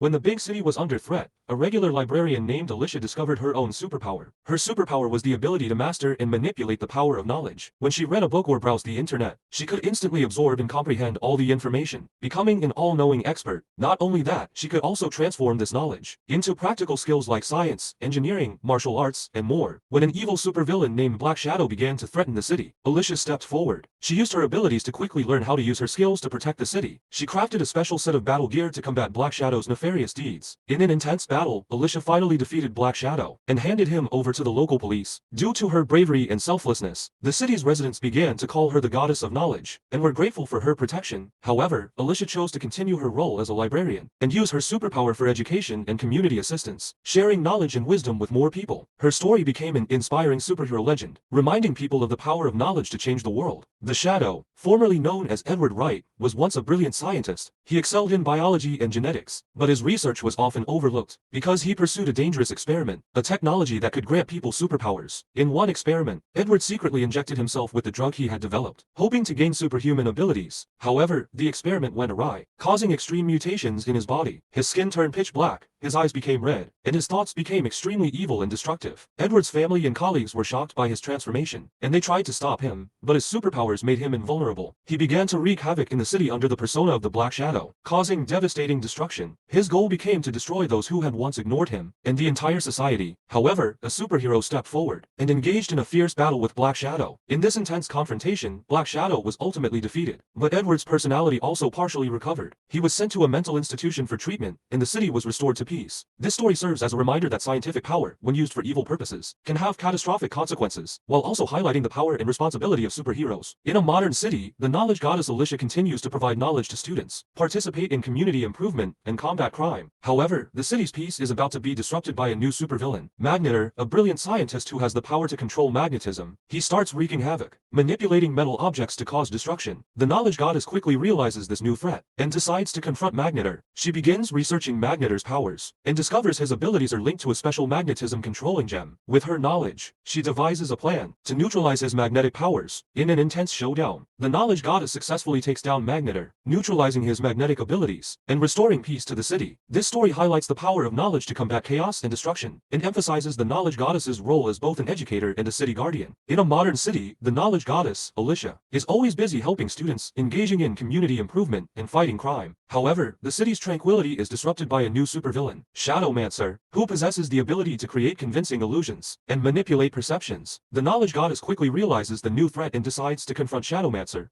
When the big city was under threat, a regular librarian named Alicia discovered her own superpower. Her superpower was the ability to master and manipulate the power of knowledge. When she read a book or browsed the internet, she could instantly absorb and comprehend all the information, becoming an all-knowing expert. Not only that, she could also transform this knowledge into practical skills like science, engineering, martial arts, and more. When an evil supervillain named Black Shadow began to threaten the city, Alicia stepped forward. She used her abilities to quickly learn how to use her skills to protect the city. She crafted a special set of battle gear to combat Black Shadow's nefarious deeds. In an intense battle, Alicia finally defeated Black Shadow and handed him over to the local police. Due to her bravery and selflessness, the city's residents began to call her the goddess of knowledge and were grateful for her protection. However, Alicia chose to continue her role as a librarian and use her superpower for education and community assistance, sharing knowledge and wisdom with more people. Her story became an inspiring superhero legend, reminding people of the power of knowledge to change the world. The Shadow, formerly known as Edward Wright, was once a brilliant scientist. He excelled in biology and genetics, but his research was often overlooked because he pursued a dangerous experiment, a technology that could grant people superpowers. In one experiment, Edward secretly injected himself with the drug he had developed, hoping to gain superhuman abilities. However, the experiment went awry, causing extreme mutations in his body. His skin turned pitch black, his eyes became red, and his thoughts became extremely evil and destructive. Edward's family and colleagues were shocked by his transformation, and they tried to stop him, but his superpowers made him invulnerable. He began to wreak havoc in the city under the persona of the Black Shadow, causing devastating destruction. His goal became to destroy those who had once ignored him, and the entire society. However, a superhero stepped forward and engaged in a fierce battle with Black Shadow. In this intense confrontation, Black Shadow was ultimately defeated, but Edward's personality also partially recovered. He was sent to a mental institution for treatment, and the city was restored to peace. This story serves as a reminder that scientific power, when used for evil purposes, can have catastrophic consequences, while also highlighting the power and responsibility of superheroes. In a modern city, the knowledge goddess Alicia continues to provide knowledge to students, participate in community improvement, and combat crime. However, the city's peace is about to be disrupted by a new supervillain, Magnetar, a brilliant scientist who has the power to control magnetism. He starts wreaking havoc, manipulating metal objects to cause destruction. The knowledge goddess quickly realizes this new threat and decides to confront Magnetar. She begins researching Magnetar's powers and discovers his abilities are linked to a special magnetism controlling gem. With her knowledge, she devises a plan to neutralize his magnetic powers. In an intense showdown, the knowledge goddess successfully takes down Magnetar, neutralizing his magnetic abilities and restoring peace to the city. This story highlights the power of knowledge to combat chaos and destruction, and emphasizes the knowledge goddess's role as both an educator and a city guardian. In a modern city, the knowledge goddess, Alicia, is always busy helping students, engaging in community improvement, and fighting crime. However, the city's tranquility is disrupted by a new supervillain, Shadowmancer, who possesses the ability to create convincing illusions and manipulate perceptions. The knowledge goddess quickly realizes the new threat and decides to confront Shadowmancer.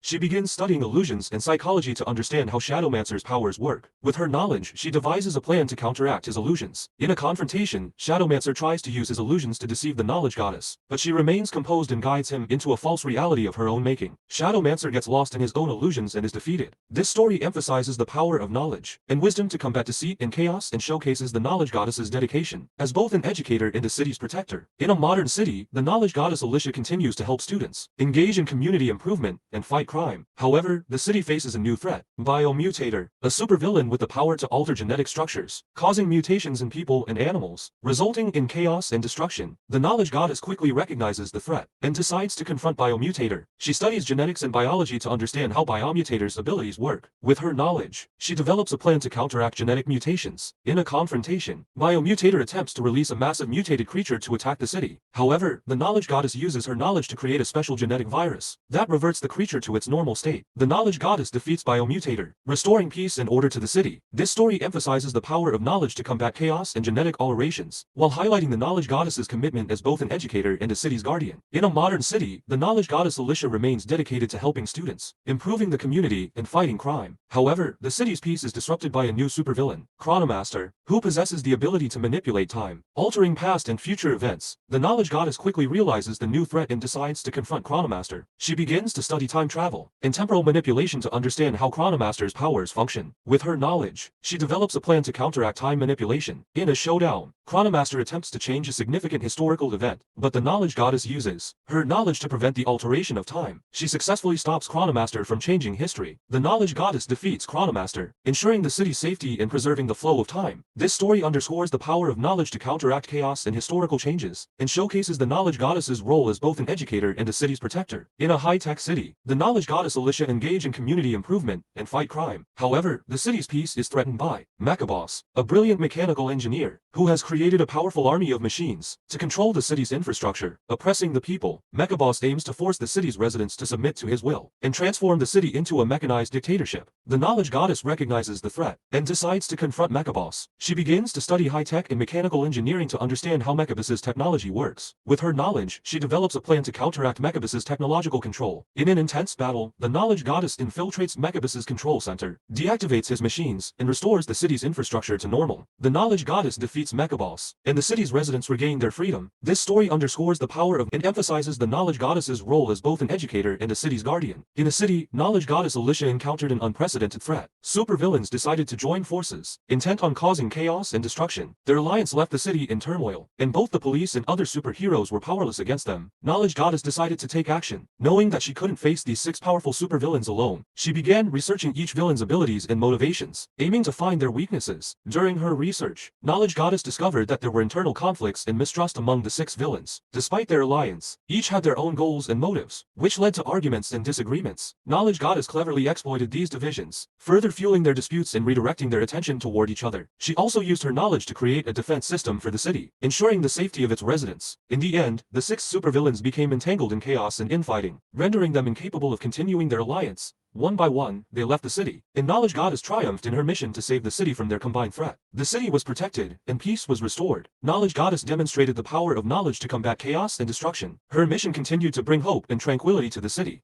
She begins studying illusions and psychology to understand how Shadowmancer's powers work. With her knowledge, she devises a plan to counteract his illusions. In a confrontation, Shadowmancer tries to use his illusions to deceive the knowledge goddess, but she remains composed and guides him into a false reality of her own making. Shadowmancer gets lost in his own illusions and is defeated. This story emphasizes the power of knowledge and wisdom to combat deceit and chaos, and showcases the knowledge goddess's dedication as both an educator and a city's protector. In a modern city, the knowledge goddess Alicia continues to help students, engage in community improvement, and fight crime. However, the city faces a new threat, Biomutator, a supervillain with the power to alter genetic structures, causing mutations in people and animals, resulting in chaos and destruction. The knowledge goddess quickly recognizes the threat and decides to confront Biomutator. She studies genetics and biology to understand how Biomutator's abilities work. With her knowledge, she develops a plan to counteract genetic mutations. In a confrontation, Biomutator attempts to release a massive mutated creature to attack the city. However, the knowledge goddess uses her knowledge to create a special genetic virus that reverts the creature to its normal state. The knowledge goddess defeats Biomutator, restoring peace and order to the city. This story emphasizes the power of knowledge to combat chaos and genetic alterations, while highlighting the knowledge goddess's commitment as both an educator and a city's guardian. In a modern city, the knowledge goddess Alicia remains dedicated to helping students, improving the community, and fighting crime. However, the city's peace is disrupted by a new supervillain, Chronomaster, who possesses the ability to manipulate time, altering past and future events. The knowledge goddess quickly realizes the new threat and decides to confront Chronomaster. She begins to study time travel and temporal manipulation to understand how Chronomaster's powers function. With her knowledge, she develops a plan to counteract time manipulation. In a showdown, Chronomaster attempts to change a significant historical event, but the knowledge goddess uses her knowledge to prevent the alteration of time. She successfully stops Chronomaster from changing history. Day, the Knowledge Goddess defeats Chronomaster, ensuring the city's safety and preserving the flow of time. This story underscores the power of knowledge to counteract chaos and historical changes, and showcases the Knowledge Goddess's role as both an educator and a city's protector. In a high-tech city, the Knowledge Goddess Alicia engage in community improvement and fight crime. However, the city's peace is threatened by Mechaboss, a brilliant mechanical engineer, who has created a powerful army of machines to control the city's infrastructure, oppressing the people. Mechaboss aims to force the city's residents to submit to his will, and transform the city into a mechanized dictatorship. The Knowledge Goddess recognizes the threat, and decides to confront Mechaboss. She begins to study high-tech and mechanical engineering to understand how Mechaboss's technology works. With her knowledge, she develops a plan to counteract Mechaboss's technological control. In an intense battle, the Knowledge Goddess infiltrates Mechaboss's control center, deactivates his machines, and restores the city's infrastructure to normal. The Knowledge Goddess defeats Mechaboss, and the city's residents regain their freedom. This story underscores the power of and emphasizes the Knowledge Goddess's role as both an educator and a city's guardian. In a city, Knowledge Goddess Alicia encountered an unprecedented threat. Supervillains decided to join forces, intent on causing chaos and destruction. Their alliance left the city in turmoil, and both the police and other superheroes were powerless against them. Knowledge Goddess decided to take action. Knowing that she couldn't face these 6 powerful supervillains alone, she began researching each villain's abilities and motivations, aiming to find their weaknesses. During her research, Knowledge Goddess discovered that there were internal conflicts and mistrust among the 6 villains. Despite their alliance, each had their own goals and motives, which led to arguments and disagreements. Knowledge Goddess cleverly exploited these divisions, further fueling their disputes and redirecting their attention toward each other. She also used her knowledge to create a defense system for the city, ensuring the safety of its residents. In the end, the 6 supervillains became entangled in chaos and infighting, rendering them incapable of continuing their alliance. One by one, they left the city, and Knowledge Goddess triumphed in her mission to save the city from their combined threat. The city was protected, and peace was restored. Knowledge Goddess demonstrated the power of knowledge to combat chaos and destruction. Her mission continued to bring hope and tranquility to the city.